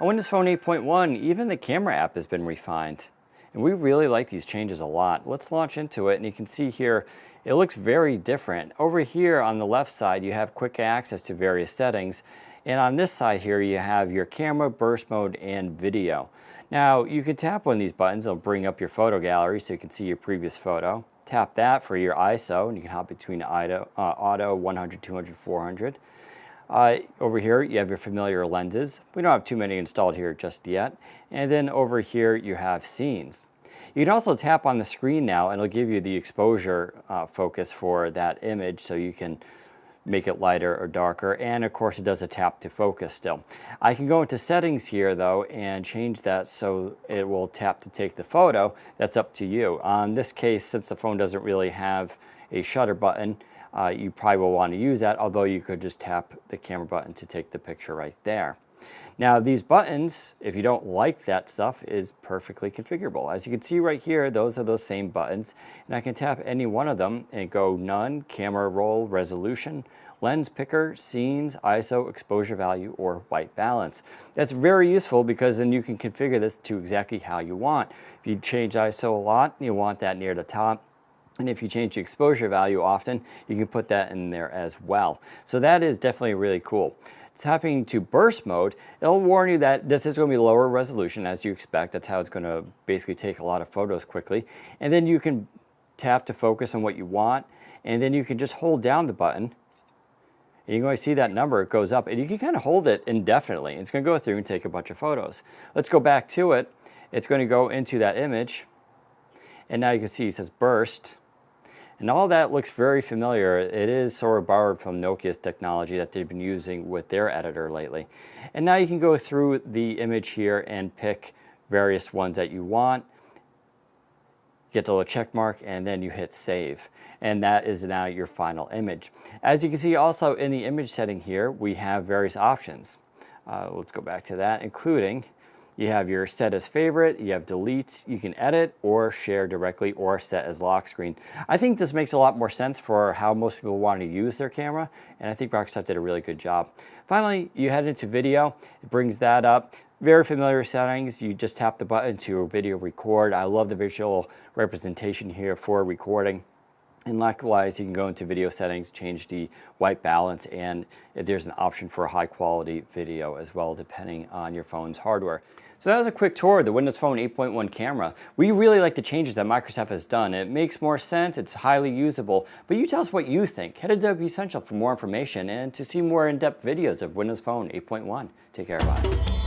On Windows Phone 8.1, even the camera app has been refined. And we really like these changes a lot. Let's launch into it, and you can see here, it looks very different. Over here on the left side, you have quick access to various settings. And on this side here, you have your camera, burst mode, and video. Now, you can tap one of these buttons. It'll bring up your photo gallery so you can see your previous photo. Tap that for your ISO, and you can hop between auto 100, 200, 400. Over here, you have your familiar lenses. We don't have too many installed here just yet. And then over here, you have scenes. You can also tap on the screen now, and it'll give you the exposure focus for that image, so you can make it lighter or darker. And of course, it does a tap to focus still. I can go into settings here, though, and change that so it will tap to take the photo. That's up to you. On this case, since the phone doesn't really have a shutter button, you probably will want to use that, although you could just tap the camera button to take the picture right there. Now, these buttons, if you don't like that stuff, is perfectly configurable. As you can see right here, those are those same buttons, and I can tap any one of them and go none, camera roll, resolution, lens picker, scenes, ISO, exposure value, or white balance. That's very useful because then you can configure this to exactly how you want. If you change ISO a lot, you want that near the top. And if you change the exposure value often, you can put that in there as well. So that is definitely really cool. Tapping to burst mode, it'll warn you that this is going to be lower resolution as you expect. That's how it's going to basically take a lot of photos quickly. And then you can tap to focus on what you want. And then you can just hold down the button. And you're going to see that number, it goes up. And you can kind of hold it indefinitely. It's going to go through and take a bunch of photos. Let's go back to it. It's going to go into that image. And now you can see it says burst. And all that looks very familiar. It is sort of borrowed from Nokia's technology that they've been using with their editor lately. And now you can go through the image here and pick various ones that you want. Get the little check mark, and then you hit save. And that is now your final image. As you can see also in the image setting here, we have various options. Let's go back to that, including you have your set as favorite, you have delete, you can edit or share directly or set as lock screen. I think this makes a lot more sense for how most people want to use their camera, and I think Microsoft did a really good job. Finally, you head into video, it brings that up. Very familiar settings, you just tap the button to video record. I love the visual representation here for recording. And likewise, you can go into video settings, change the white balance, and there's an option for a high quality video as well, depending on your phone's hardware. So that was a quick tour of the Windows Phone 8.1 camera. We really like the changes that Microsoft has done. It makes more sense, it's highly usable, but you tell us what you think. Head to WP Essential for more information and to see more in-depth videos of Windows Phone 8.1. Take care, bye.